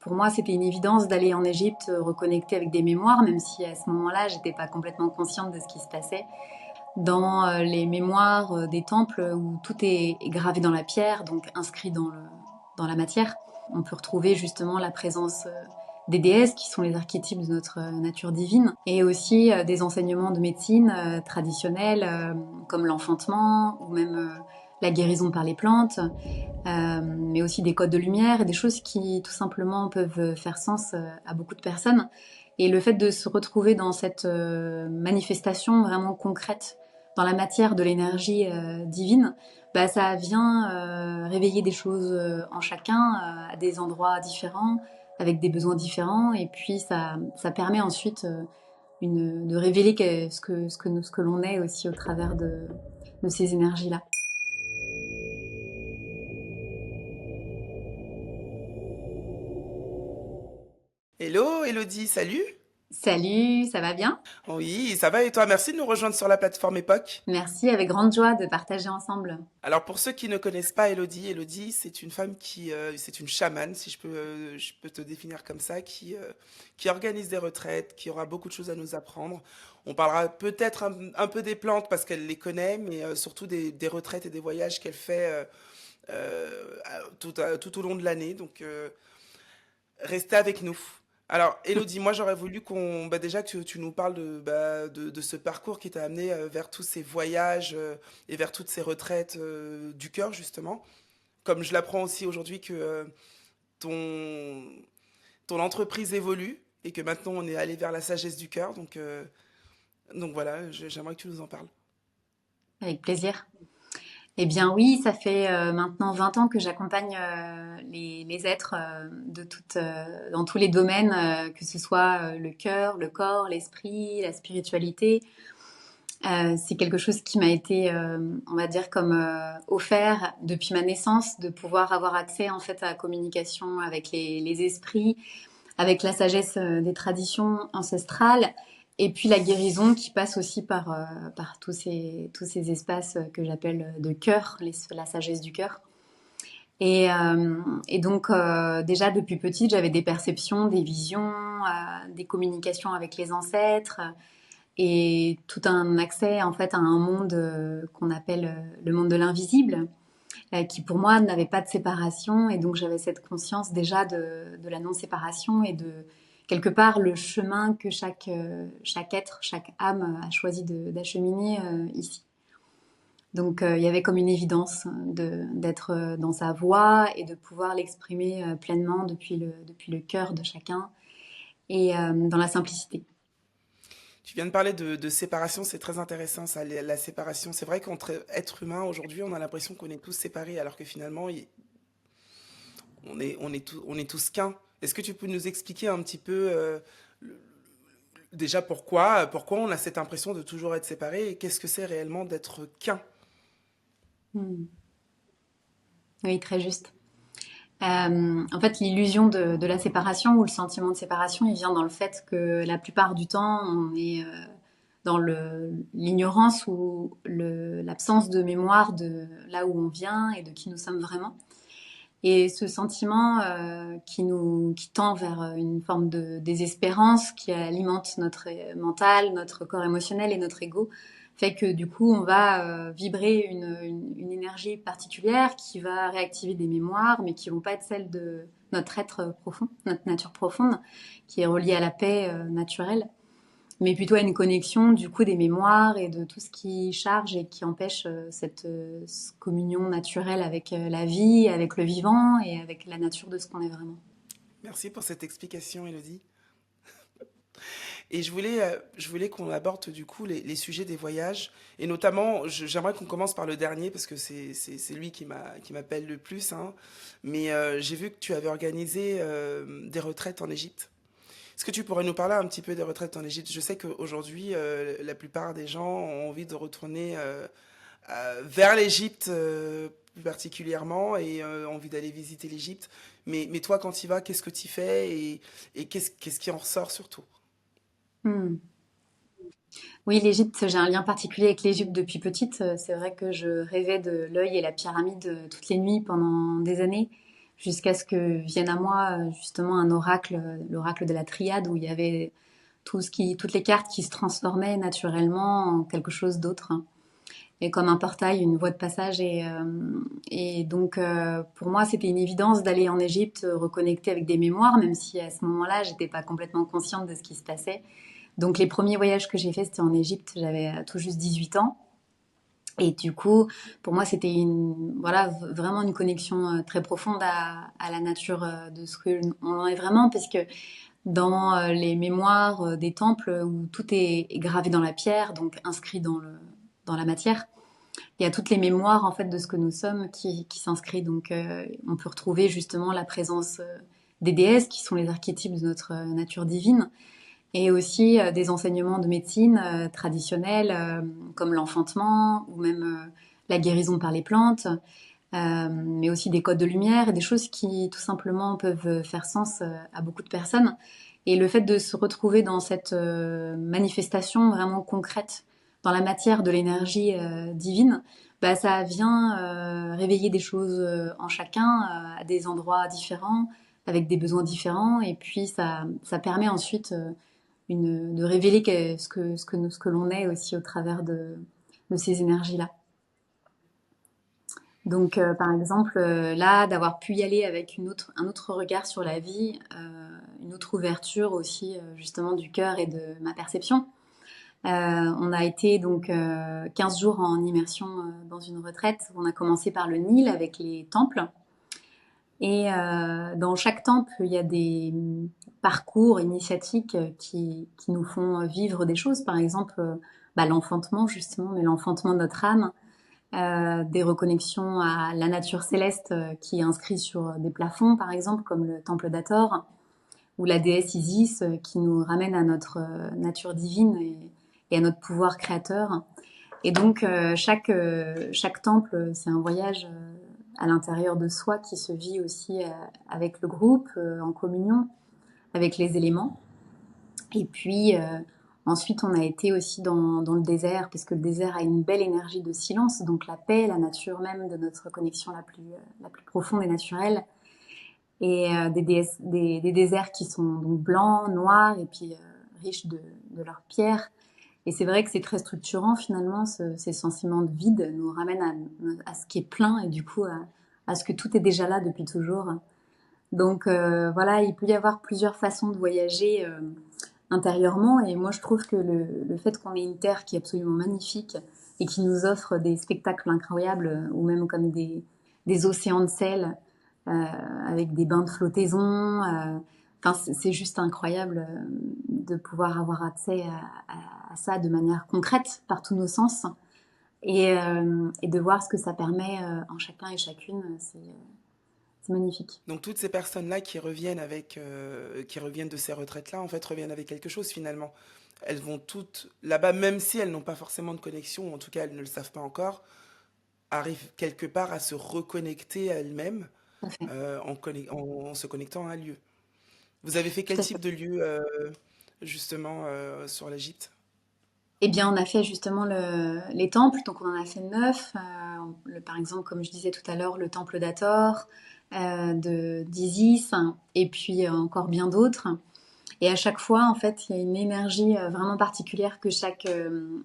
pour moi, c'était une évidence d'aller en Égypte reconnecter avec des mémoires, même si à ce moment-là, j'étais pas complètement consciente de ce qui se passait. Dans les mémoires des temples où tout est gravé dans la pierre, donc inscrit dans la matière, on peut retrouver justement la présence des déesses qui sont les archétypes de notre nature divine, et aussi des enseignements de médecine traditionnels comme l'enfantement ou même la guérison par les plantes, mais aussi des codes de lumière et des choses qui tout simplement peuvent faire sens à beaucoup de personnes. Et le fait de se retrouver dans cette manifestation vraiment concrète dans la matière de l'énergie divine, bah, ça vient réveiller des choses en chacun à des endroits différents, avec des besoins différents, et puis ça permet ensuite de révéler ce que l'on est aussi au travers de ces énergies-là. Hello, Elodie, salut. Salut, ça va bien? Oui, ça va et toi? Merci de nous rejoindre sur la plateforme Époque. Merci, avec grande joie de partager ensemble. Alors pour ceux qui ne connaissent pas Elodie, Elodie c'est une femme c'est une chamane, si je peux te définir comme ça, qui organise des retraites, qui aura beaucoup de choses à nous apprendre. On parlera peut-être un peu des plantes parce qu'elle les connaît, mais surtout des retraites et des voyages qu'elle fait tout au long de l'année. Donc restez avec nous. Alors, Elodie, moi j'aurais voulu déjà que tu nous parles de ce parcours qui t'a amené vers tous ces voyages et vers toutes ces retraites du cœur, justement. Comme je l'apprends aussi aujourd'hui que ton, ton entreprise évolue et que maintenant on est allé vers la sagesse du cœur. Donc voilà, j'aimerais que tu nous en parles. Avec plaisir. Eh bien oui, ça fait maintenant 20 ans que j'accompagne les êtres dans tous les domaines, que ce soit le cœur, le corps, l'esprit, la spiritualité. C'est quelque chose qui m'a été, on va dire, comme offert depuis ma naissance, de pouvoir avoir accès en fait à la communication avec les esprits, avec la sagesse des traditions ancestrales, et puis la guérison qui passe aussi par tous ces espaces que j'appelle de cœur, la sagesse du cœur. Et donc déjà depuis petite, j'avais des perceptions, des visions, des communications avec les ancêtres, et tout un accès en fait à un monde qu'on appelle le monde de l'invisible, qui pour moi n'avait pas de séparation, et donc j'avais cette conscience déjà de la non-séparation et de quelque part le chemin que chaque être, chaque âme a choisi d'acheminer ici. Donc il y avait comme une évidence d'être dans sa voie et de pouvoir l'exprimer pleinement depuis le cœur de chacun, et dans la simplicité. Tu viens de parler de séparation, c'est très intéressant ça, la séparation. C'est vrai qu'entre êtres humains, aujourd'hui, on a l'impression qu'on est tous séparés, alors que finalement, on est tous qu'un. Est-ce que tu peux nous expliquer un petit peu le- déjà pourquoi on a cette impression de toujours être séparés et qu'est-ce que c'est réellement d'être qu'un? Hmm. Oui, très juste. En fait, l'illusion de la séparation ou le sentiment de séparation, il vient dans le fait que la plupart du temps, on est dans l'ignorance ou l'absence de mémoire de là où on vient et de qui nous sommes vraiment. Et ce sentiment qui tend vers une forme de désespérance, qui alimente notre mental, notre corps émotionnel et notre ego, fait que du coup, on va vibrer une énergie particulière qui va réactiver des mémoires, mais qui vont pas être celles de notre être profond, notre nature profonde, qui est reliée à la paix naturelle, mais plutôt à une connexion du coup des mémoires et de tout ce qui charge et qui empêche cette communion naturelle avec la vie, avec le vivant et avec la nature de ce qu'on est vraiment. Merci pour cette explication, Elodie. Et je voulais qu'on aborde du coup les sujets des voyages. Et notamment, j'aimerais qu'on commence par le dernier parce que c'est lui qui m'appelle le plus, hein. Mais j'ai vu que tu avais organisé des retraites en Égypte. Est-ce que tu pourrais nous parler un petit peu des retraites en Égypte? Je sais qu'aujourd'hui, la plupart des gens ont envie de retourner vers l'Égypte plus particulièrement et ont envie d'aller visiter l'Égypte. Mais toi, quand tu y vas, qu'est-ce que tu fais et qu'est-ce qui en ressort surtout? Hmm. Oui, l'Égypte, j'ai un lien particulier avec l'Égypte depuis petite. C'est vrai que je rêvais de l'œil et la pyramide toutes les nuits pendant des années. jusqu'à ce que vienne à moi justement un oracle, l'oracle de la triade, où il y avait toutes les cartes qui se transformaient naturellement en quelque chose d'autre, hein. Et comme un portail, une voie de passage. Et donc, pour moi, c'était une évidence d'aller en Égypte, reconnecter avec des mémoires, même si à ce moment-là, j'étais pas complètement consciente de ce qui se passait. Donc, les premiers voyages que j'ai faits, c'était en Égypte. J'avais tout juste 18 ans. Et du coup, pour moi, c'était voilà, vraiment une connexion très profonde à la nature de ce que on en est vraiment, parce que dans les mémoires des temples où tout est gravé dans la pierre, donc inscrit dans la matière, il y a toutes les mémoires en fait de ce que nous sommes qui s'inscrit. Donc, on peut retrouver justement la présence des déesses qui sont les archétypes de notre nature divine, et aussi des enseignements de médecine traditionnels comme l'enfantement ou même la guérison par les plantes, mais aussi des codes de lumière et des choses qui tout simplement peuvent faire sens à beaucoup de personnes. Et le fait de se retrouver dans cette manifestation vraiment concrète dans la matière de l'énergie divine, bah, ça vient réveiller des choses en chacun à des endroits différents, avec des besoins différents, et puis ça permet ensuite de révéler ce que l'on est aussi au travers de ces énergies-là. Donc, par exemple, là, d'avoir pu y aller avec un autre regard sur la vie, une autre ouverture aussi, justement, du cœur et de ma perception. On a été donc 15 jours en immersion dans une retraite. On a commencé par le Nil avec les temples. Et dans chaque temple, il y a des parcours initiatiques qui nous font vivre des choses. Par exemple, bah, l'enfantement, justement, mais l'enfantement de notre âme, des reconnexions à la nature céleste qui est inscrite sur des plafonds, par exemple, comme le temple d'Hathor, ou la déesse Isis qui nous ramène à notre nature divine et à notre pouvoir créateur. Et donc, chaque temple, c'est un voyage à l'intérieur de soi qui se vit aussi avec le groupe, en communion, avec les éléments. Et puis, ensuite, on a été aussi dans le désert, parce que le désert a une belle énergie de silence, donc la paix, la nature même de notre connexion la plus profonde et naturelle. Et des déserts qui sont donc blancs, noirs, et puis riches de leurs pierres. Et c'est vrai que c'est très structurant finalement, ces sentiments de vide nous ramènent à ce qui est plein, et du coup à ce que tout est déjà là depuis toujours. Donc voilà, il peut y avoir plusieurs façons de voyager intérieurement, et moi je trouve que le fait qu'on ait une terre qui est absolument magnifique et qui nous offre des spectacles incroyables, ou même comme des océans de sel avec des bains de flottaison. Enfin, c'est juste incroyable de pouvoir avoir accès à ça de manière concrète par tous nos sens, et de voir ce que ça permet en chacun et chacune. C'est magnifique. Donc toutes ces personnes-là qui reviennent de ces retraites-là, en fait, reviennent avec quelque chose finalement. Elles vont toutes là-bas, même si elles n'ont pas forcément de connexion, ou en tout cas elles ne le savent pas encore, arrivent quelque part à se reconnecter à elles-mêmes Tout à fait. en se connectant à un lieu. Vous avez fait quel Tout à type fait. de lieu justement sur l'Égypte? Eh bien, on a fait justement les temples, donc on en a fait 9. Par exemple, comme je disais tout à l'heure, le temple d'Hathor, d'Isis, hein, et puis encore bien d'autres. Et à chaque fois, en fait, il y a une énergie vraiment particulière que chaque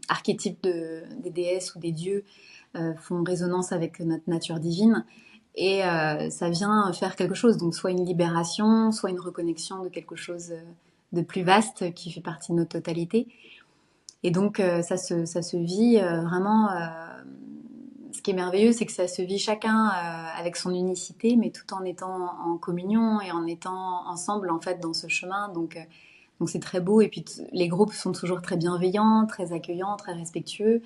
archétype des déesses ou des dieux font résonance avec notre nature divine. Et ça vient faire quelque chose, donc soit une libération, soit une reconnexion de quelque chose de plus vaste qui fait partie de notre totalité. Et donc ça se vit vraiment. Ce qui est merveilleux, c'est que ça se vit chacun avec son unicité, mais tout en étant en communion et en étant ensemble en fait dans ce chemin. Donc c'est très beau. Et puis les groupes sont toujours très bienveillants, très accueillants, très respectueux.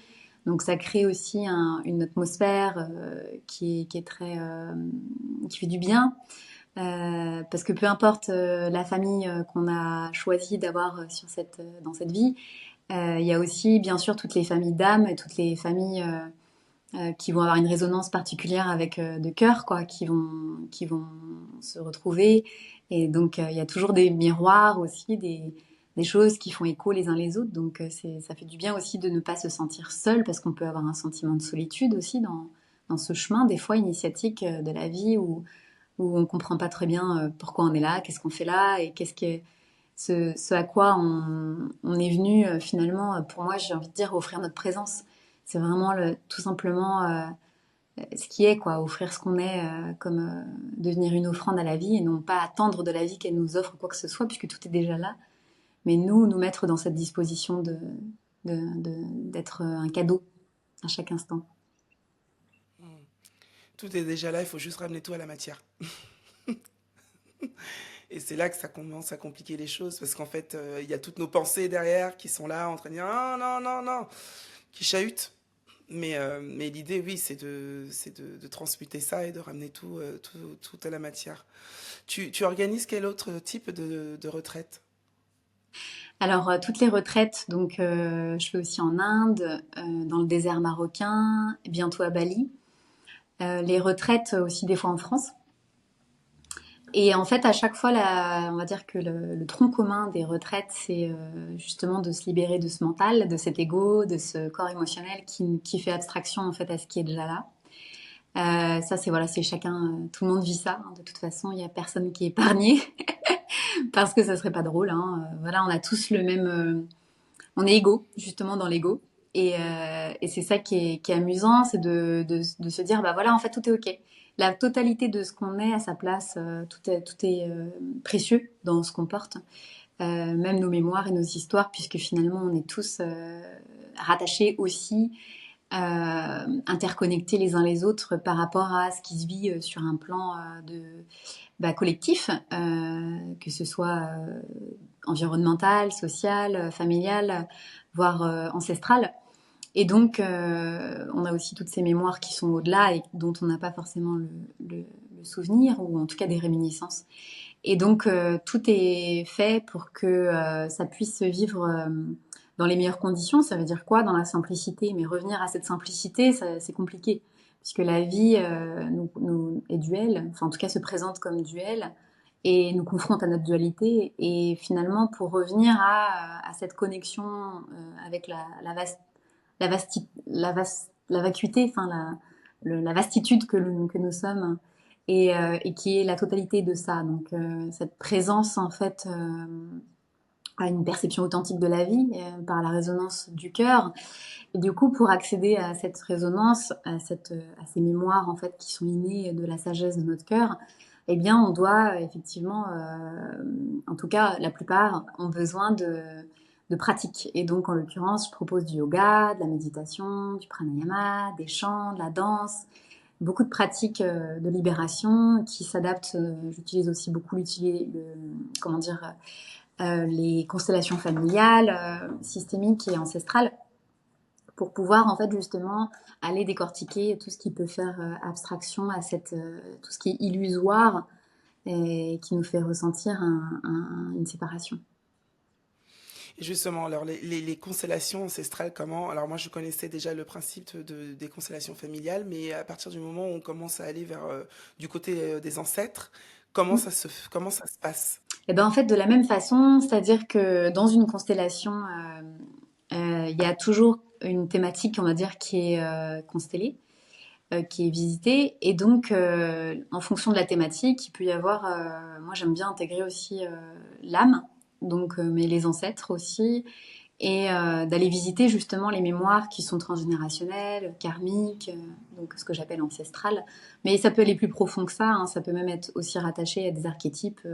Donc ça crée aussi une atmosphère qui est très qui fait du bien. Parce que peu importe la famille qu'on a choisi d'avoir dans cette vie, il y a aussi bien sûr toutes les familles d'âmes et toutes les familles qui vont avoir une résonance particulière avec de cœur, quoi, qui vont se retrouver. Et donc, il y a toujours des miroirs aussi, des choses qui font écho les uns les autres. Donc, ça fait du bien aussi de ne pas se sentir seul, parce qu'on peut avoir un sentiment de solitude aussi dans ce chemin, des fois initiatique de la vie, où on comprend pas très bien pourquoi on est là, qu'est-ce qu'on fait là et qu'est-ce que ce à quoi on est venu finalement, pour moi, j'ai envie de dire, offrir notre présence. C'est vraiment tout simplement ce qui est, quoi, offrir ce qu'on est, comme devenir une offrande à la vie et non pas attendre de la vie qu'elle nous offre quoi que ce soit, puisque tout est déjà là. Mais nous mettre dans cette disposition d'être un cadeau à chaque instant. Tout est déjà là, il faut juste ramener tout à la matière. Et c'est là que ça commence à compliquer les choses, parce qu'en fait, il y a toutes nos pensées derrière qui sont là en train de dire non, non, non, non, qui chahutent. Mais l'idée, oui, de transmuter ça et de ramener tout à la matière. Tu organises quel autre type de retraite? Alors, toutes les retraites, donc je fais aussi en Inde, dans le désert marocain, bientôt à Bali. Les retraites aussi des fois en France. Et en fait, à chaque fois, on va dire que le tronc commun des retraites, c'est justement de se libérer de ce mental, de cet ego, de ce corps émotionnel qui fait abstraction en fait à ce qui est déjà là. Ça, c'est voilà, c'est chacun, tout le monde vit ça. Hein. De toute façon, il y a personne qui est épargné parce que ça serait pas drôle. Hein. Voilà, on a tous le même, on est égaux justement dans l'ego. Et c'est ça qui est amusant, c'est de se dire, bah voilà, en fait, tout est OK. La totalité de ce qu'on est à sa place, tout est précieux dans ce qu'on porte, même nos mémoires et nos histoires, puisque finalement, on est tous rattachés aussi, interconnectés les uns les autres par rapport à ce qui se vit sur un plan collectif, que ce soit environnemental, social, familial, voire ancestral. Et donc, on a aussi toutes ces mémoires qui sont au-delà et dont on n'a pas forcément le souvenir, ou en tout cas des réminiscences. Et donc, tout est fait pour que ça puisse se vivre dans les meilleures conditions. Ça veut dire quoi? Dans la simplicité. Mais revenir à cette simplicité, c'est compliqué. Puisque la vie nous est duel, enfin en tout cas se présente comme duel, et nous confronte à notre dualité. Et finalement, pour revenir à cette connexion avec la vacuité, enfin la vastitude que nous sommes, et qui est la totalité de ça. Donc cette présence en fait a une perception authentique de la vie par la résonance du cœur. Et du coup, pour accéder à cette résonance, à ces mémoires en fait qui sont innées de la sagesse de notre cœur, eh bien, on doit effectivement, en tout cas, la plupart ont besoin de pratiques. Et donc, en l'occurrence, je propose du yoga, de la méditation, du pranayama, des chants, de la danse, beaucoup de pratiques de libération qui s'adaptent. J'utilise aussi beaucoup comment dire, les constellations familiales, systémiques et ancestrales pour pouvoir en fait justement aller décortiquer tout ce qui peut faire abstraction à tout ce qui est illusoire et qui nous fait ressentir une séparation. Et justement, alors les constellations ancestrales, comment? Alors moi, je connaissais déjà le principe des constellations familiales, mais à partir du moment où on commence à aller vers du côté des ancêtres, comment ça se passe? Et ben en fait de la même façon, c'est-à-dire que dans une constellation, il y a toujours une thématique, on va dire, qui est constellée, qui est visitée, et donc en fonction de la thématique, il peut y avoir, moi j'aime bien intégrer aussi l'âme, donc mais les ancêtres aussi, et d'aller visiter justement les mémoires qui sont transgénérationnelles, karmiques, donc ce que j'appelle ancestrales. Mais ça peut aller plus profond que ça, hein, ça peut même être aussi rattaché à des archétypes,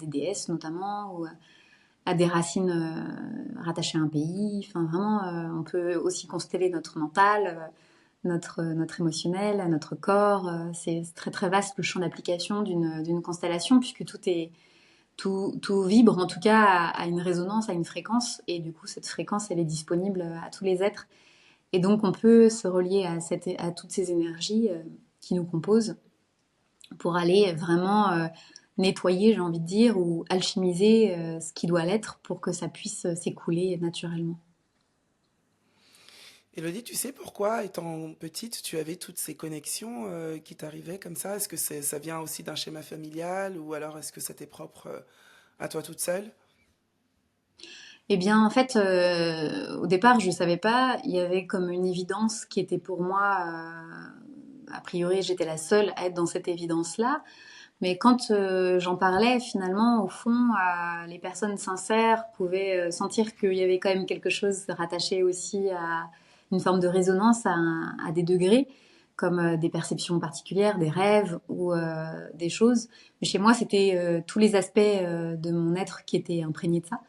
des déesses notamment, ou à des racines rattachées à un pays. Enfin vraiment, on peut aussi consteller notre mental, notre émotionnel, notre corps. C'est très très vaste le champ d'application d'une constellation, puisque tout vibre en tout cas à une résonance, à une fréquence, et du coup cette fréquence elle est disponible à tous les êtres. Et donc on peut se relier à toutes ces énergies qui nous composent pour aller vraiment nettoyer, j'ai envie de dire, ou alchimiser ce qui doit l'être pour que ça puisse s'écouler naturellement. Élodie, tu sais pourquoi, étant petite, tu avais toutes ces connexions qui t'arrivaient comme ça? Est-ce que ça vient aussi d'un schéma familial ou alors est-ce que ça t'est propre à toi toute seule? Eh bien, en fait, au départ, je savais pas. Il y avait comme une évidence qui était pour moi, a priori, j'étais la seule à être dans cette évidence-là. Mais quand j'en parlais, finalement, au fond, les personnes sincères pouvaient sentir qu'il y avait quand même quelque chose rattaché aussi à une forme de résonance à des degrés, comme des perceptions particulières, des rêves ou des choses. Mais chez moi, c'était tous les aspects de mon être qui étaient imprégnés de ça.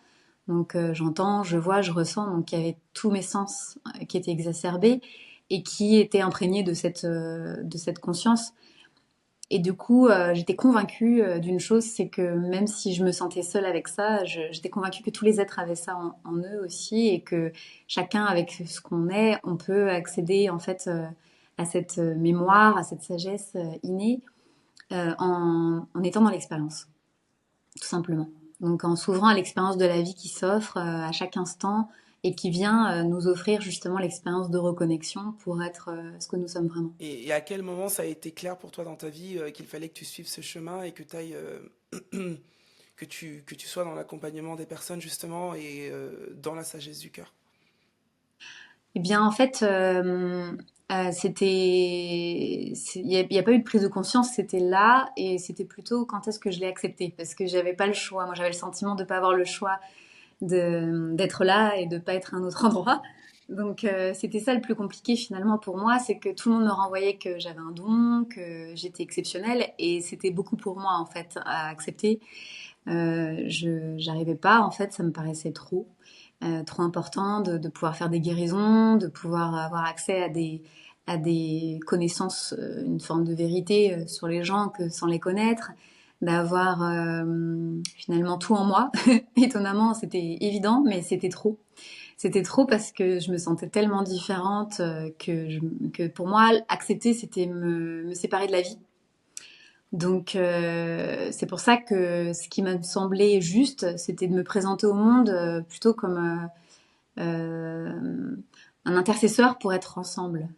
Donc j'entends, je vois, je ressens. Donc il y avait tous mes sens qui étaient exacerbés et qui étaient imprégnés de cette conscience. Et du coup, j'étais convaincue d'une chose, c'est que même si je me sentais seule avec ça, j'étais convaincue que tous les êtres avaient ça en eux aussi et que chacun, avec ce qu'on est, on peut accéder en fait à cette mémoire, à cette sagesse innée en étant dans l'expérience, tout simplement. Donc en s'ouvrant à l'expérience de la vie qui s'offre à chaque instant et qui vient nous offrir justement l'expérience de reconnexion pour être ce que nous sommes vraiment. Et à quel moment ça a été clair pour toi dans ta vie qu'il fallait que tu suives ce chemin et que tu ailles, que tu sois dans l'accompagnement des personnes justement et dans la sagesse du cœur? Eh bien, en fait, il y a pas eu de prise de conscience, c'était là, et c'était plutôt quand est-ce que je l'ai accepté, parce que j'avais pas le choix. Moi, j'avais le sentiment de pas avoir le choix d'être là et de pas être à un autre endroit. Donc, c'était ça le plus compliqué finalement pour moi, c'est que tout le monde me renvoyait que j'avais un don, que j'étais exceptionnelle, et c'était beaucoup pour moi en fait à accepter. J'arrivais pas, en fait, ça me paraissait trop important de pouvoir faire des guérisons, de pouvoir avoir accès à des connaissances, une forme de vérité sur les gens que sans les connaître, d'avoir finalement tout en moi. Étonnamment, c'était évident, mais c'était trop. C'était trop parce que je me sentais tellement différente que pour moi, accepter, c'était me séparer de la vie. Donc c'est pour ça que ce qui m'a semblé juste, c'était de me présenter au monde plutôt comme un intercesseur pour être ensemble.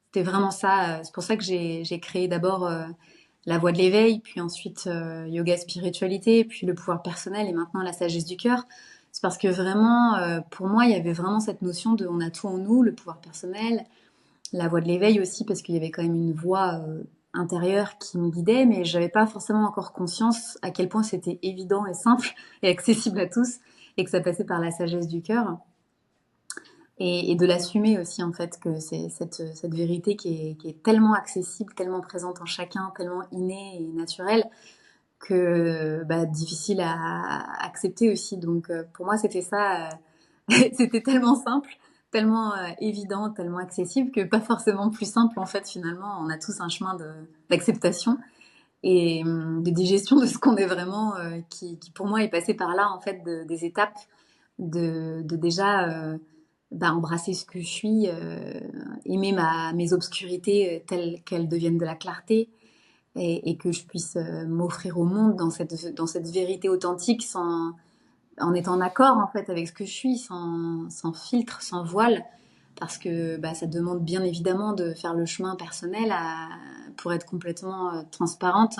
C'était vraiment ça. C'est pour ça que j'ai créé d'abord la voie de l'éveil, puis ensuite yoga spiritualité, puis le pouvoir personnel et maintenant la sagesse du cœur. C'est parce que vraiment, pour moi, il y avait vraiment cette notion de on a tout en nous, le pouvoir personnel, la voie de l'éveil aussi, parce qu'il y avait quand même une voix intérieure qui me guidait, mais j'avais pas forcément encore conscience à quel point c'était évident et simple et accessible à tous, et que ça passait par la sagesse du cœur. Et de l'assumer aussi, en fait, que c'est cette vérité qui est tellement accessible, tellement présente en chacun, tellement innée et naturelle, que bah, difficile à accepter aussi. Donc pour moi, c'était ça, c'était tellement simple, tellement évident, tellement accessible, que pas forcément plus simple, en fait, finalement. On a tous un chemin d'acceptation et de digestion de ce qu'on est vraiment, qui pour moi est passé par là, en fait, des étapes de déjà bah, embrasser ce que je suis, aimer mes obscurités telles qu'elles deviennent de la clarté et que je puisse m'offrir au monde dans cette vérité authentique en étant en accord en fait avec ce que je suis, sans filtre, sans voile, parce que bah, ça demande bien évidemment de faire le chemin personnel pour être complètement transparente.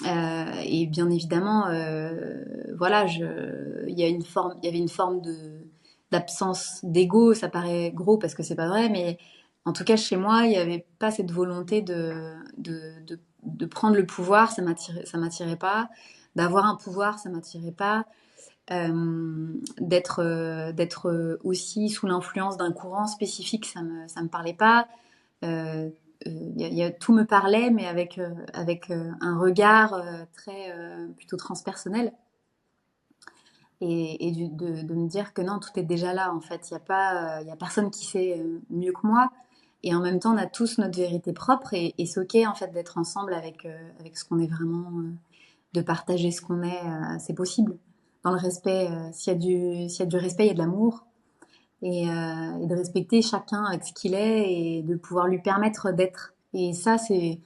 Et bien évidemment, voilà, il y avait une forme d'absence d'ego. Ça paraît gros parce que c'est pas vrai, mais en tout cas chez moi, il n'y avait pas cette volonté de prendre le pouvoir. Ça m'attirait pas. D'avoir un pouvoir, ça m'attirait pas. D'être aussi sous l'influence d'un courant spécifique, ça me parlait pas. Euh, tout me parlait, mais avec un regard très plutôt transpersonnel. De me dire que non, tout est déjà là, en fait. Il y a personne qui sait mieux que moi. Et en même temps, on a tous notre vérité propre. Et c'est OK, en fait, d'être ensemble avec ce qu'on est vraiment, de partager ce qu'on est. C'est possible. Dans le respect, s'il y a du respect, il y a de l'amour et de respecter chacun avec ce qu'il est et de pouvoir lui permettre d'être. Et ça, c'est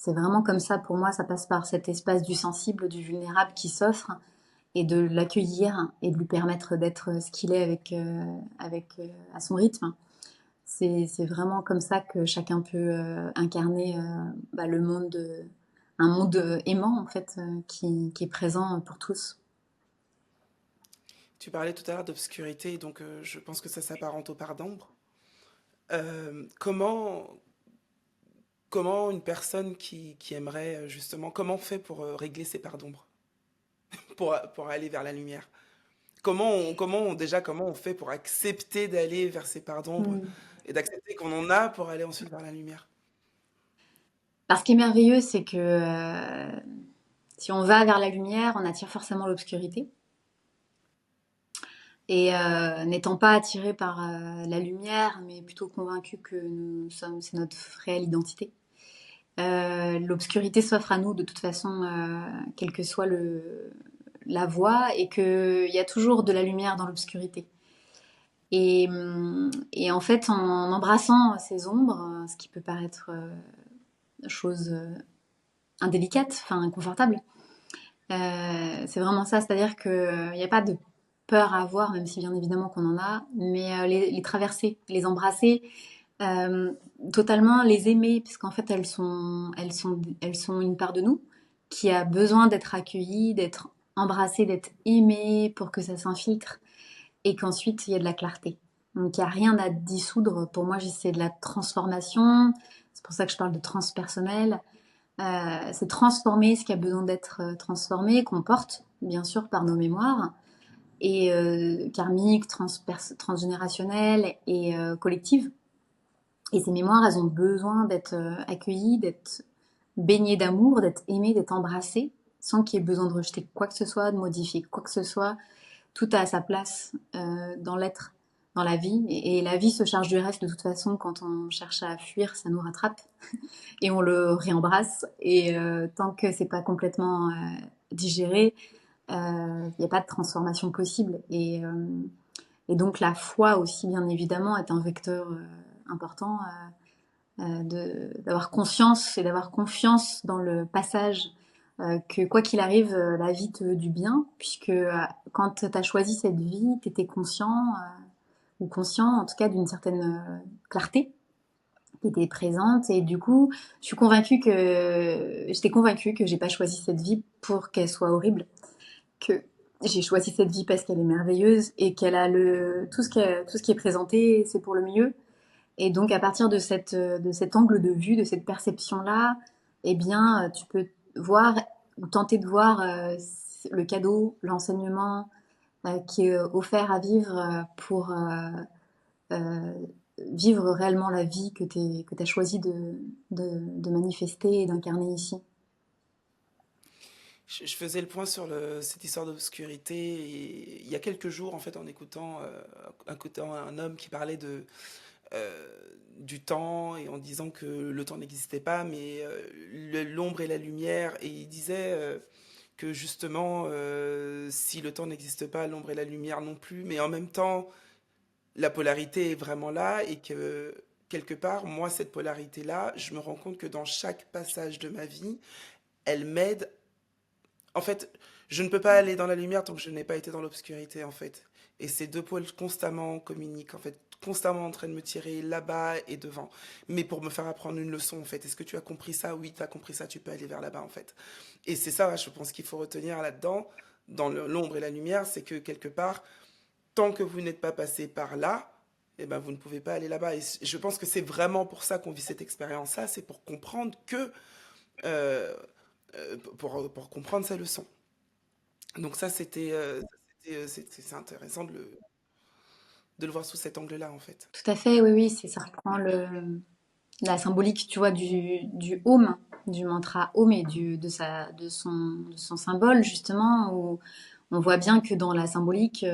vraiment comme ça pour moi, ça passe par cet espace du sensible, du vulnérable qui s'offre et de l'accueillir et de lui permettre d'être ce qu'il est à son rythme. C'est vraiment comme ça que chacun peut incarner bah, un monde aimant en fait qui est présent pour tous. Tu parlais tout à l'heure d'obscurité, donc je pense que ça s'apparente aux parts d'ombre. Comment, comment une personne qui aimerait justement, comment on fait pour régler ses parts d'ombre, pour aller vers la lumière? Déjà, comment on fait pour accepter d'aller vers ses parts d'ombre Mm. et d'accepter qu'on en a pour aller ensuite vers la lumière? Alors, ce qui est merveilleux, c'est que si on va vers la lumière, on attire forcément l'obscurité. Et n'étant pas attiré par la lumière, mais plutôt convaincu que c'est notre réelle identité. L'obscurité s'offre à nous de toute façon, quelle que soit la voie, et qu'il y a toujours de la lumière dans l'obscurité. Et en fait, en embrassant ces ombres, ce qui peut paraître chose indélicate, enfin inconfortable, c'est vraiment ça, c'est-à-dire qu'il n'y a pas de peur à avoir, même si bien évidemment qu'on en a, mais les traverser, les embrasser, euh, totalement les aimer, puisqu'en fait elles sont une part de nous qui a besoin d'être accueillie, d'être embrassée, d'être aimée pour que ça s'infiltre et qu'ensuite il y ait de la clarté. Donc il n'y a rien à dissoudre. Pour moi, c'est de la transformation. C'est pour ça que je parle de transpersonnel. C'est transformer ce qui a besoin d'être transformé, qu'on porte bien sûr par nos mémoires et karmiques, transgénérationnelles et collectives. Et ces mémoires, elles ont besoin d'être accueillies, d'être baignées d'amour, d'être aimées, d'être embrassées, sans qu'il y ait besoin de rejeter quoi que ce soit, de modifier quoi que ce soit. Tout a sa place dans l'être, dans la vie. Et la vie se charge du reste de toute façon. Quand on cherche à fuir, ça nous rattrape et on le réembrasse. Et tant que c'est pas complètement digéré, il n'y a pas de transformation possible. Et donc la foi aussi, bien évidemment, est un vecteur important d'avoir conscience et d'avoir confiance dans le passage, que quoi qu'il arrive, la vie te veut du bien, puisque quand tu as choisi cette vie, tu étais conscient, ou conscient en tout cas d'une certaine clarté qui était présente. Et du coup, j'étais convaincue que j'ai pas choisi cette vie pour qu'elle soit horrible, que j'ai choisi cette vie parce qu'elle est merveilleuse et qu'elle a tout ce qui est présenté, c'est pour le mieux. Et donc, à partir de cet angle de vue, de cette perception-là, eh bien, tu peux voir ou tenter de voir le cadeau, l'enseignement qui est offert à vivre pour euh, vivre réellement la vie que tu as choisi de manifester et d'incarner ici. Je faisais le point sur cette histoire d'obscurité et il y a quelques jours, en fait, en écoutant un homme qui parlait du temps et en disant que le temps n'existait pas, mais l'ombre et la lumière. Et il disait que justement, si le temps n'existe pas, l'ombre et la lumière non plus, mais en même temps, la polarité est vraiment là et que quelque part, moi, cette polarité-là, je me rends compte que dans chaque passage de ma vie, elle m'aide. En fait, je ne peux pas aller dans la lumière tant que je n'ai pas été dans l'obscurité, en fait. Et ces deux pôles constamment communiquent, en fait, constamment en train de me tirer là-bas et devant. Mais pour me faire apprendre une leçon, en fait. Est-ce que tu as compris ça? Oui, tu as compris ça, tu peux aller vers là-bas, en fait. Et c'est ça, je pense qu'il faut retenir là-dedans, dans l'ombre et la lumière, c'est que quelque part, tant que vous n'êtes pas passé par là, eh ben, vous ne pouvez pas aller là-bas. Et je pense que c'est vraiment pour ça qu'on vit cette expérience-là, c'est pour comprendre que, euh, pour comprendre sa leçon. Donc ça, c'est intéressant de le voir sous cet angle-là, en fait. Tout à fait, oui, oui, ça reprend la symbolique, tu vois, du Om, du mantra Om et de son symbole, justement, où on voit bien que dans la symbolique,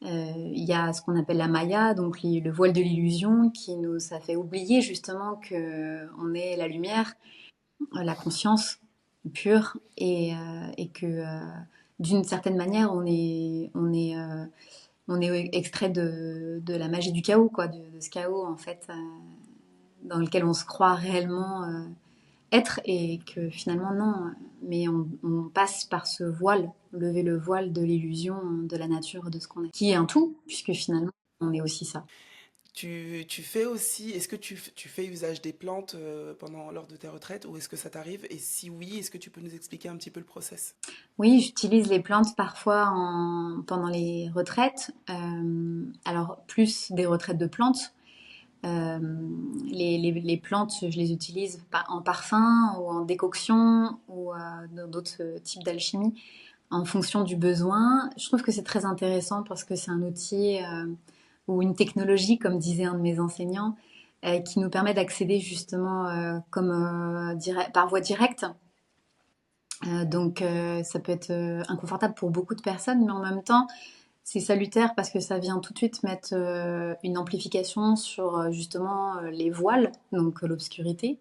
il y a ce qu'on appelle la Maya, donc le voile de l'illusion, ça fait oublier justement que on est la lumière, la conscience pure, et que d'une certaine manière, on est extrait de la magie du chaos, quoi, de ce chaos en fait, dans lequel on se croit réellement être, et que finalement non, mais on passe par ce voile, lever le voile de l'illusion de la nature de ce qu'on est, qui est un tout, puisque finalement on est aussi ça. Tu fais aussi, est-ce que tu fais usage des plantes lors de tes retraites ou est-ce que ça t'arrive? Et si oui, est-ce que tu peux nous expliquer un petit peu le process? Oui, j'utilise les plantes parfois pendant les retraites, alors plus des retraites de plantes, Euh, les plantes, je les utilise en parfum ou en décoction ou dans d'autres types d'alchimie en fonction du besoin. Je trouve que c'est très intéressant parce que c'est un outil ou une technologie, comme disait un de mes enseignants, qui nous permet d'accéder justement par voie directe. Donc ça peut être inconfortable pour beaucoup de personnes, mais en même temps, c'est salutaire parce que ça vient tout de suite mettre une amplification sur justement les voiles, donc l'obscurité,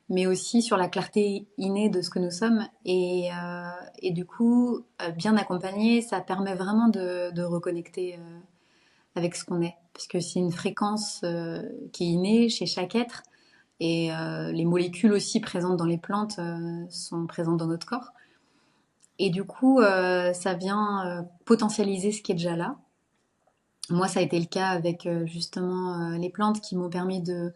mais aussi sur la clarté innée de ce que nous sommes. Et du coup, bien accompagné, ça permet vraiment de reconnecter avec ce qu'on est. Parce que c'est une fréquence qui est innée chez chaque être, et les molécules aussi présentes dans les plantes sont présentes dans notre corps. Et du coup, ça vient potentialiser ce qui est déjà là. Moi, ça a été le cas avec justement les plantes qui m'ont permis de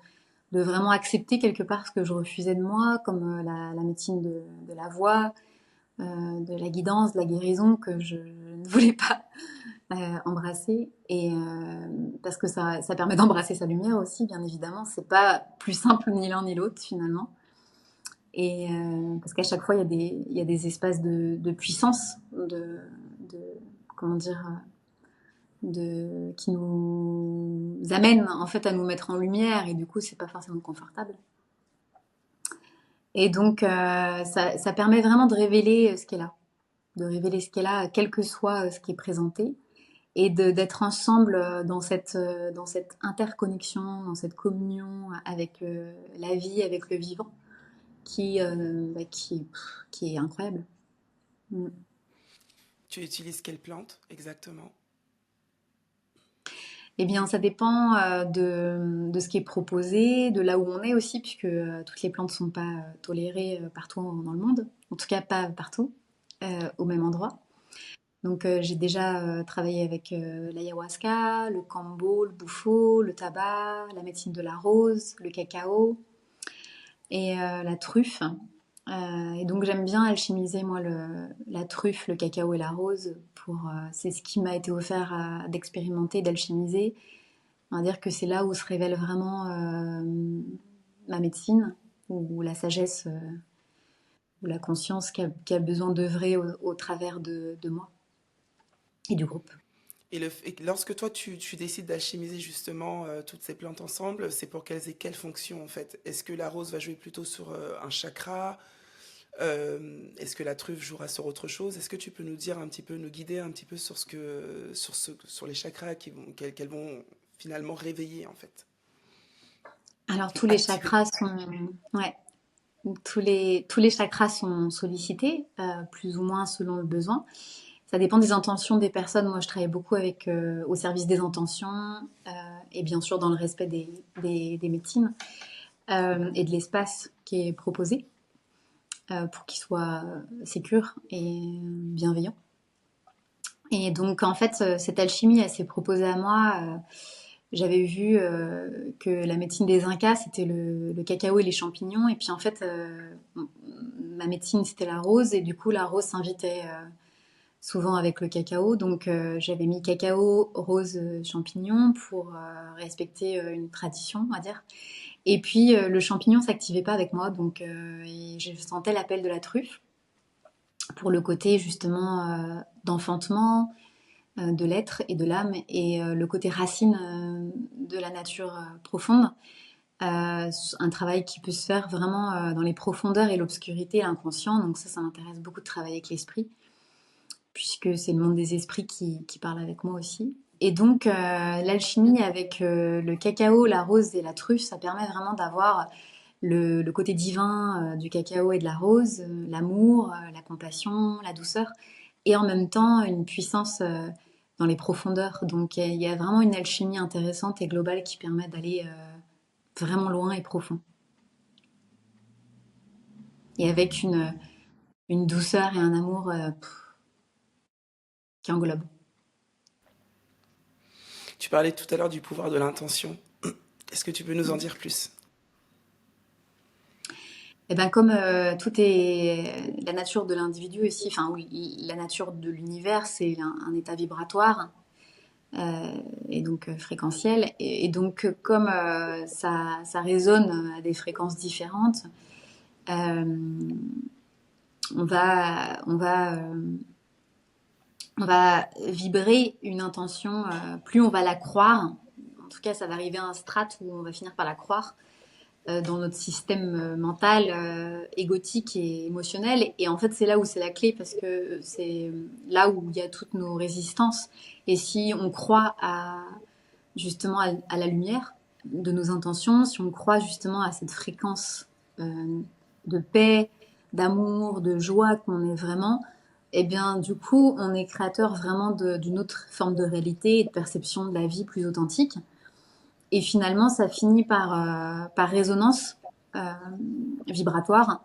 vraiment accepter quelque part ce que je refusais de moi, comme la médecine de la voix, de la guidance, de la guérison que je ne voulais pas embrasser. Et parce que ça permet d'embrasser sa lumière aussi, bien évidemment. C'est pas plus simple ni l'un ni l'autre finalement. Et parce qu'à chaque fois, il y a des espaces de puissance, de comment dire, qui nous amènent en fait à nous mettre en lumière. Et du coup, c'est pas forcément confortable. Et donc, ça permet vraiment de révéler ce qui est là, de révéler ce qui est là, quel que soit ce qui est présenté, et d'être ensemble dans cette interconnexion, dans cette communion avec la vie, avec le vivant, qui, euh, bah, qui, qui est incroyable. Mm. Tu utilises quelle plante exactement? Eh bien, ça dépend de ce qui est proposé, de là où on est aussi, puisque toutes les plantes ne sont pas tolérées partout dans le monde, en tout cas pas partout, au même endroit. Donc j'ai déjà travaillé avec l'ayahuasca, le kambo, le bufo, le tabac, la médecine de la rose, le cacao et la truffe. Et donc j'aime bien alchimiser moi la truffe, le cacao et la rose c'est ce qui m'a été offert d'expérimenter, d'alchimiser. On va dire que c'est là où se révèle vraiment ma médecine ou la sagesse ou la conscience qui a besoin d'œuvrer au travers de moi et du groupe. Et lorsque toi tu décides d'alchimiser justement toutes ces plantes ensemble, c'est pour qu'elles aient quelle fonction en fait? Est-ce que la rose va jouer plutôt sur un chakra? Est-ce que la truffe jouera sur autre chose? Est-ce que tu peux nous dire un petit peu, nous guider un petit peu sur sur les chakras qu'elles vont finalement réveiller en fait, Alors tous les activer? chakras sont, ouais, tous les chakras sont sollicités, plus ou moins selon le besoin. Ça dépend des intentions des personnes. Moi, je travaille beaucoup avec au service des intentions et bien sûr dans le respect des médecines et de l'espace qui est proposé pour qu'il soit sécure et bienveillant. Et donc en fait, cette alchimie, elle s'est proposée à moi. J'avais vu que la médecine des Incas, c'était le cacao et les champignons. Et puis en fait, ma médecine, c'était la rose. Et du coup, la rose s'invitait souvent avec le cacao. Donc j'avais mis cacao, rose, champignon pour respecter une tradition, on va dire. Et puis le champignon s'activait pas avec moi. Donc je sentais l'appel de la truffe pour le côté justement d'enfantement, de l'être et de l'âme, et le côté racine de la nature profonde. Un travail qui peut se faire vraiment dans les profondeurs et l'obscurité, l'inconscient. Donc ça m'intéresse beaucoup de travailler avec l'esprit, puisque c'est le monde des esprits qui parle avec moi aussi. Et donc l'alchimie avec le cacao, la rose et la truffe, ça permet vraiment d'avoir le côté divin du cacao et de la rose, l'amour, la compassion, la douceur, et en même temps une puissance dans les profondeurs. Donc il y a vraiment une alchimie intéressante et globale qui permet d'aller vraiment loin et profond. Et avec une douceur et un amour qui englobe. Tu parlais tout à l'heure du pouvoir de l'intention. Est-ce que tu peux nous en dire plus? Et ben comme tout est la nature de l'individu aussi, enfin oui, la nature de l'univers, c'est un état vibratoire. et donc fréquentiel. Et donc, comme ça résonne à des fréquences différentes, euh, on va, on va, on va vibrer une intention. Plus on va la croire, en tout cas, ça va arriver à un strat où on va finir par la croire dans notre système mental, égotique et émotionnel. Et en fait, c'est là où c'est la clé parce que c'est là où il y a toutes nos résistances. Et si on croit justement à la lumière de nos intentions, si on croit justement à cette fréquence de paix, d'amour, de joie qu'on est vraiment, eh bien, du coup, on est créateur vraiment d'une autre forme de réalité et de perception de la vie plus authentique. Et finalement, ça finit par résonance euh, vibratoire,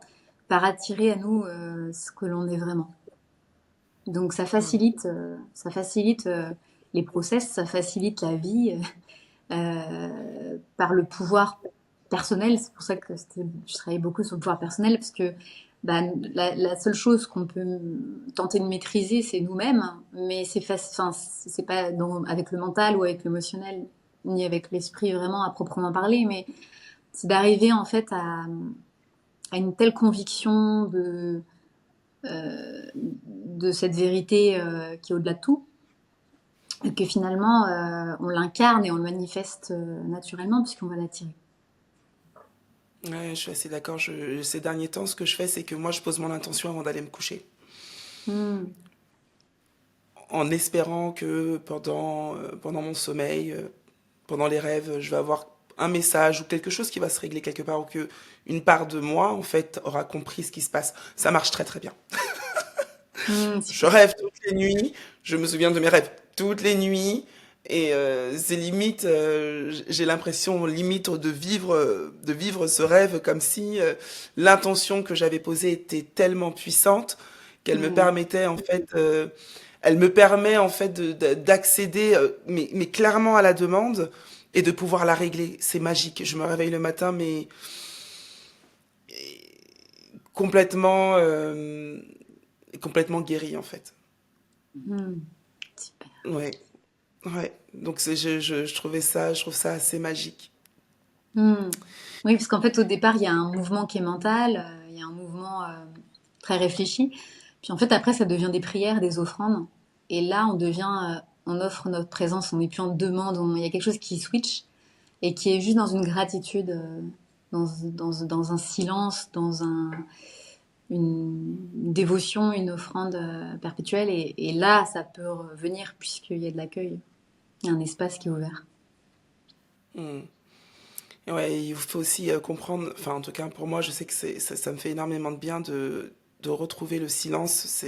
par attirer à nous ce que l'on est vraiment. Donc ça facilite les process, ça facilite la vie par le pouvoir personnel. C'est pour ça que je travaille beaucoup sur le pouvoir personnel, parce que bah, la seule chose qu'on peut tenter de maîtriser, c'est nous-mêmes, mais enfin, c'est pas avec le mental ou avec l'émotionnel, ni avec l'esprit vraiment à proprement parler, mais c'est d'arriver en fait à une telle conviction de cette vérité qui est au-delà de tout, que finalement on l'incarne et on le manifeste naturellement puisqu'on va l'attirer. Ouais, je suis assez d'accord. Ces derniers temps, ce que je fais, c'est que moi, je pose mon intention avant d'aller me coucher. Hmm. En espérant que pendant mon sommeil, pendant les rêves, je vais avoir un message ou quelque chose qui va se régler quelque part ou que une part de moi, en fait, aura compris ce qui se passe. Ça marche très très bien. Je Super. rêve toutes les nuits, je me souviens de mes rêves toutes les nuits, et c'est limite, j'ai l'impression limite de vivre ce rêve comme si l'intention que j'avais posée était tellement puissante qu'elle me Hmm. permettait en fait, elle me permet en fait d'accéder, mais clairement à la demande et de pouvoir la régler. C'est magique. Je me réveille le matin, mais complètement, complètement guéri en fait. Hmm. Super. Ouais. Ouais, donc je trouve ça assez magique. Hmm. Oui, parce qu'en fait, au départ, il y a un mouvement qui est mental, il y a un mouvement très réfléchi. Puis en fait, après, ça devient des prières, des offrandes. Et là, on offre notre présence, on n'est plus en demande, il y a quelque chose qui switch et qui est juste dans une gratitude, dans un silence, une dévotion, une offrande perpétuelle. Et là, ça peut revenir puisqu'il y a de l'accueil, il y a un espace qui est ouvert. Hmm. Et ouais, il faut aussi comprendre, enfin en tout cas pour moi, je sais que ça me fait énormément de bien de retrouver le silence.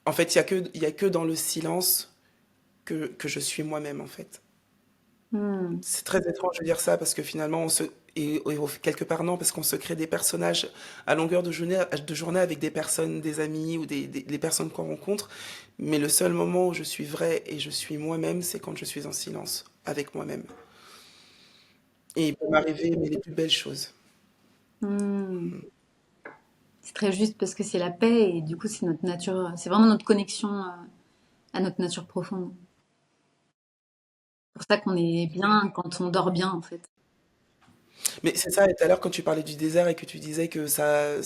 En fait, il y a que dans le silence que je suis moi-même en fait. Hmm. C'est très étrange de dire ça parce que finalement, quelque part non, parce qu'on se crée des personnages à longueur de journée avec des personnes, des amis ou les personnes qu'on rencontre. Mais le seul moment où je suis vrai et je suis moi-même, c'est quand je suis en silence avec moi-même. Et il peut m'arriver mais les plus belles choses. Hmm. C'est très juste parce que c'est la paix et du coup c'est notre nature, c'est vraiment notre connexion à notre nature profonde. C'est pour ça qu'on est bien quand on dort bien en fait. Mais c'est ça, et tout à l'heure quand tu parlais du désert et que tu disais que ça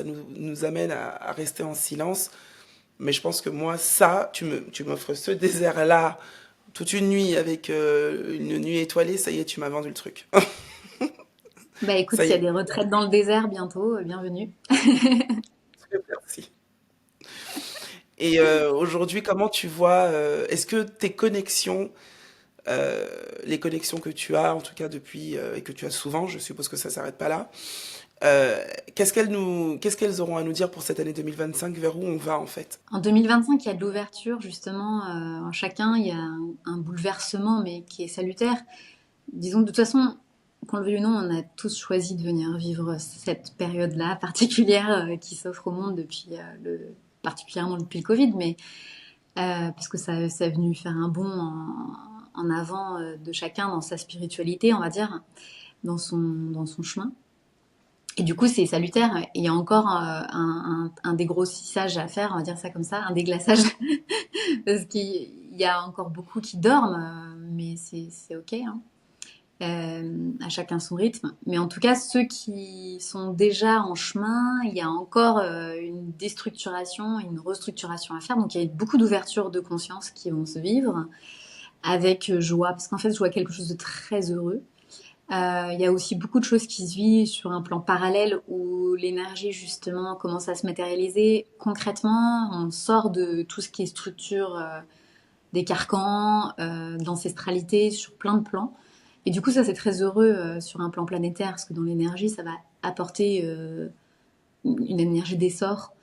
nous amène à rester en silence, mais je pense que moi, tu m'offres ce désert-là toute une nuit avec une nuit étoilée, ça y est, tu m'as vendu le truc. Bah écoute, Ça y s'il y a est, des retraites dans le désert bientôt, bienvenue. merci. Et aujourd'hui, comment tu vois, est-ce que tes connexions, euh, les connexions que tu as, en tout cas depuis, et que tu as souvent, je suppose que ça s'arrête pas là, euh, qu'est-ce qu'elles auront à nous dire pour cette année 2025, vers où on va en fait? En 2025, il y a de l'ouverture justement en chacun, il y a un bouleversement mais qui est salutaire. Disons de toute façon, qu'on le veuille ou non, on a tous choisi de venir vivre cette période-là particulière qui s'offre au monde particulièrement depuis le Covid, mais parce que ça est venu faire un bond en avant de chacun dans sa spiritualité, on va dire, dans son chemin. Et du coup, c'est salutaire. Il y a encore un dégrossissage à faire, on va dire ça comme ça, un déglaçage, parce qu'il y a encore beaucoup qui dorment, mais c'est OK, hein. À chacun son rythme. Mais en tout cas, ceux qui sont déjà en chemin, il y a encore une déstructuration, une restructuration à faire. Donc il y a beaucoup d'ouverture de conscience qui vont se vivre avec joie, parce qu'en fait, je vois quelque chose de très heureux. Il y a aussi beaucoup de choses qui se vivent sur un plan parallèle où l'énergie justement commence à se matérialiser concrètement. On sort de tout ce qui est structure des carcans, d'ancestralité sur plein de plans. Et du coup, ça c'est très heureux sur un plan planétaire parce que dans l'énergie, ça va apporter une énergie d'essor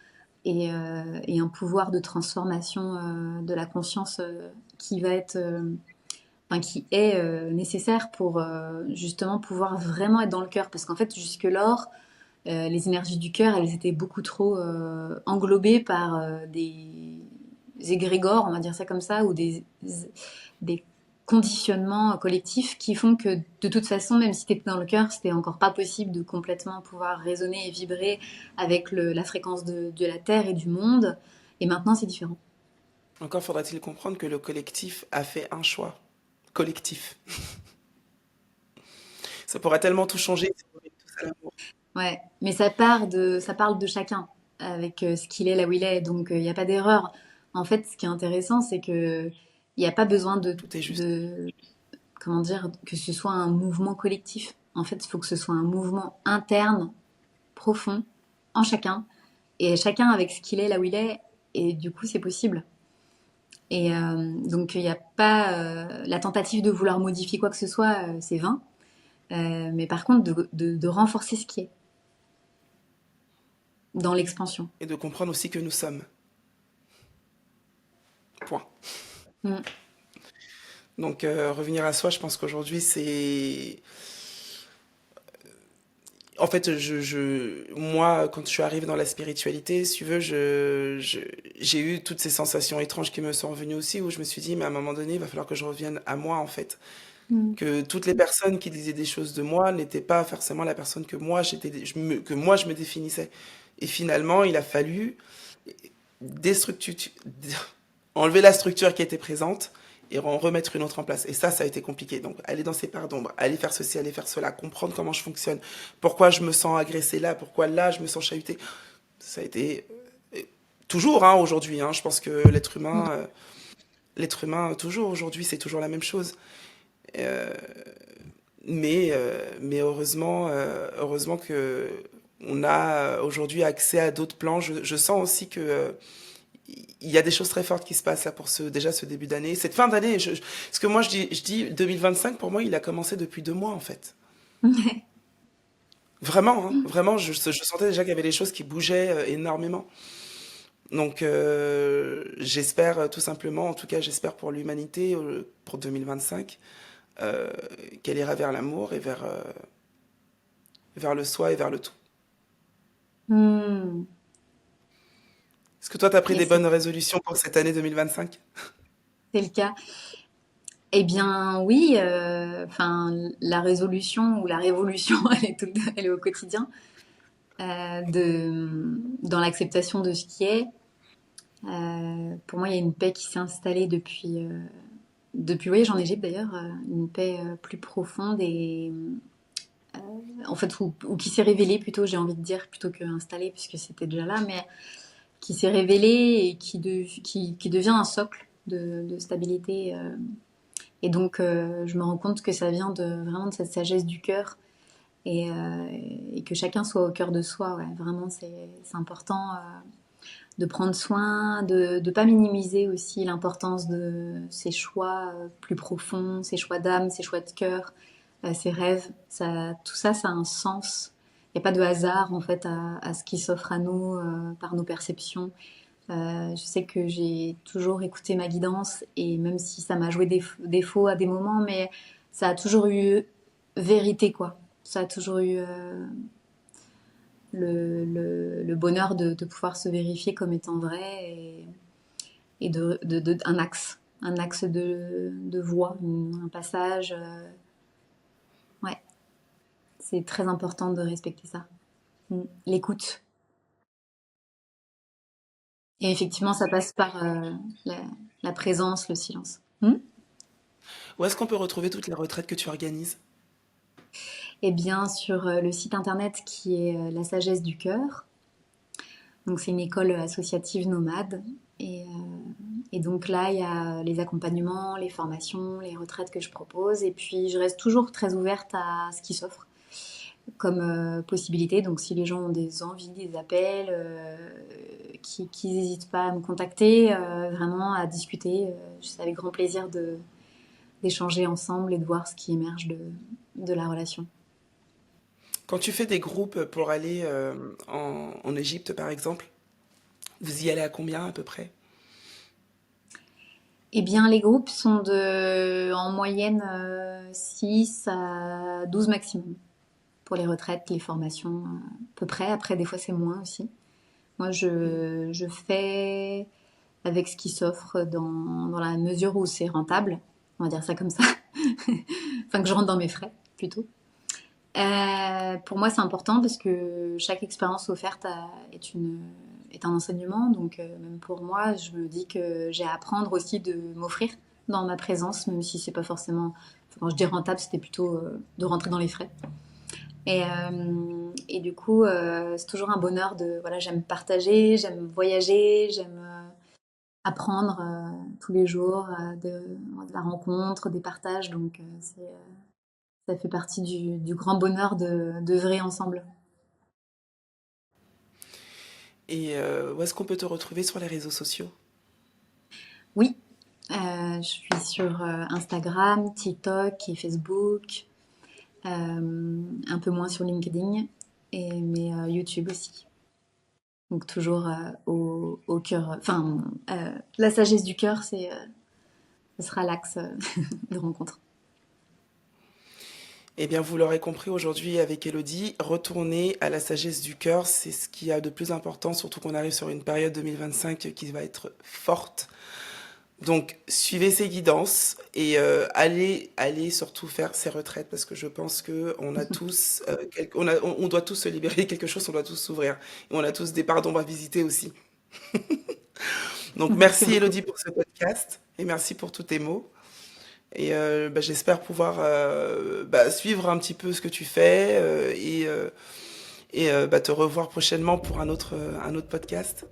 et un pouvoir de transformation de la conscience qui va être enfin, qui est nécessaire pour justement pouvoir vraiment être dans le cœur. Parce qu'en fait, jusque-lors, les énergies du cœur, elles étaient beaucoup trop englobées par des égrégores, on va dire ça comme ça, ou des conditionnements collectifs qui font que de toute façon, même si tu étais dans le cœur, c'était encore pas possible de complètement pouvoir résonner et vibrer avec la fréquence de la Terre et du monde. Et maintenant, c'est différent. Encore faudra-t-il comprendre que le collectif a fait un choix. Collectif. Ça pourra tellement tout changer si on est tous à l'amour. Ouais, mais ça parle de chacun avec ce qu'il est là où il est, donc il n'y a pas d'erreur. En fait, ce qui est intéressant, c'est que il n'y a pas besoin Tout est juste. de, comment dire, que ce soit un mouvement collectif. En fait, il faut que ce soit un mouvement interne, profond, en chacun, et chacun avec ce qu'il est là où il est, et du coup, c'est possible. Et donc, il n'y a pas la tentative de vouloir modifier quoi que ce soit, c'est vain. Mais par contre, de renforcer ce qui est dans l'expansion. Et de comprendre aussi que nous sommes. Point. Mm. Donc revenir à soi, je pense qu'aujourd'hui c'est... En fait, moi, quand je suis arrivée dans la spiritualité, si tu veux, j'ai eu toutes ces sensations étranges qui me sont revenues aussi, où je me suis dit, mais à un moment donné, il va falloir que je revienne à moi, en fait. Mm. Que toutes les personnes qui disaient des choses de moi n'étaient pas forcément la personne que moi, que moi, je me définissais. Et finalement, il a fallu déstructu- enlever la structure qui était présente et en remettre une autre en place. Et ça a été compliqué. Donc, aller dans ces parts d'ombre, aller faire ceci, aller faire cela, comprendre comment je fonctionne, pourquoi je me sens agressé là, pourquoi là, je me sens chahuté. Ça a été toujours, hein, aujourd'hui. Hein, je pense que l'être humain, toujours aujourd'hui, c'est toujours la même chose. Euh, mais heureusement que on a aujourd'hui accès à d'autres plans. Je sens aussi que il y a des choses très fortes qui se passent là pour déjà ce début d'année. Cette fin d'année, parce que moi je dis 2025, pour moi, il a commencé depuis 2 mois en fait. Vraiment, hein, vraiment, je sentais déjà qu'il y avait des choses qui bougeaient énormément. Donc j'espère tout simplement, en tout cas j'espère pour l'humanité, pour 2025, euh, qu'elle ira vers l'amour et vers le soi et vers le tout. Mm. Est-ce que toi, tu as pris Et des bonnes résolutions pour cette année 2025? c'est le cas. Eh bien, oui, enfin, la résolution ou la révolution, elle est au quotidien, dans l'acceptation de ce qui est. Pour moi, il y a une paix qui s'est installée depuis le voyage en Égypte d'ailleurs, une paix plus profonde et en fait, ou qui s'est révélée plutôt, j'ai envie de dire, plutôt que installée, puisque c'était déjà là, mais qui s'est révélée et qui devient un socle de stabilité. Et donc, je me rends compte que ça vient vraiment de cette sagesse du cœur et que chacun soit au cœur de soi. Ouais, vraiment, c'est important de prendre soin, de ne pas minimiser aussi l'importance de ses choix plus profonds, ses choix d'âme, ses choix de cœur, ses rêves. Tout ça, ça a un sens. Il n'y a pas de hasard en fait à ce qui s'offre à nous par nos perceptions. Je sais que j'ai toujours écouté ma guidance et même si ça m'a joué défaut à des moments, mais ça a toujours eu vérité quoi. Ça a toujours eu le bonheur de pouvoir se vérifier comme étant vrai et un axe de voie, un passage. Ouais, c'est très important de respecter ça. L'écoute. Et effectivement, ça passe par la, la présence, le silence. Où est-ce qu'on peut retrouver toutes les retraites que tu organises? Et bien sur le site internet qui est La Sagesse du Cœur. Donc c'est une école associative nomade. Et donc là, il y a les accompagnements, les formations, les retraites que je propose. Et puis je reste toujours très ouverte à ce qui s'offre comme possibilité. Donc si les gens ont des envies, des appels, qui n'hésitent pas à me contacter, vraiment à discuter. C'est avec grand plaisir d'échanger ensemble et de voir ce qui émerge de la relation. Quand tu fais des groupes pour aller en Égypte, par exemple, vous y allez à combien à peu près? Eh bien, les groupes sont en moyenne 6 à 12 maximum pour les retraites, les formations, à peu près. Après, des fois, c'est moins aussi. Moi, je fais avec ce qui s'offre dans la mesure où c'est rentable. On va dire ça comme ça. Enfin, que je rentre dans mes frais, plutôt. Pour moi, c'est important parce que chaque expérience offerte est un enseignement. Donc, même pour moi, je me dis que j'ai à apprendre aussi de m'offrir dans ma présence, même si c'est pas forcément. Enfin, quand je dis rentable, c'était plutôt de rentrer dans les frais. Et du coup, c'est toujours un bonheur de. Voilà, j'aime partager, j'aime voyager, j'aime apprendre tous les jours de la rencontre, des partages. Donc, ça fait partie du grand bonheur d'œuvrer ensemble. Et où est-ce qu'on peut te retrouver sur les réseaux sociaux? Oui, je suis sur Instagram, TikTok et Facebook, un peu moins sur LinkedIn, mais YouTube aussi. Donc toujours au cœur, enfin, la sagesse du cœur, ce sera l'axe de rencontre. Eh bien, vous l'aurez compris aujourd'hui avec Elodie, retourner à la sagesse du cœur, c'est ce qu'il y a de plus important, surtout qu'on arrive sur une période 2025 qui va être forte. Donc, suivez ces guidances et allez surtout faire ces retraites parce que je pense que on a tous, on doit tous se libérer de quelque chose, on doit tous s'ouvrir. Et on a tous des parts d'ombre à visiter aussi. Donc, Merci merci beaucoup. Elodie pour ce podcast et merci pour tous tes mots. Et bah, j'espère pouvoir bah, suivre un petit peu ce que tu fais et bah, te revoir prochainement pour un autre podcast.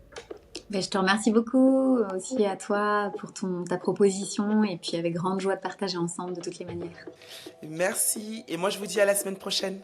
Ben, je te remercie beaucoup aussi à toi pour ta proposition et puis avec grande joie de partager ensemble de toutes les manières. Merci et moi je vous dis à la semaine prochaine.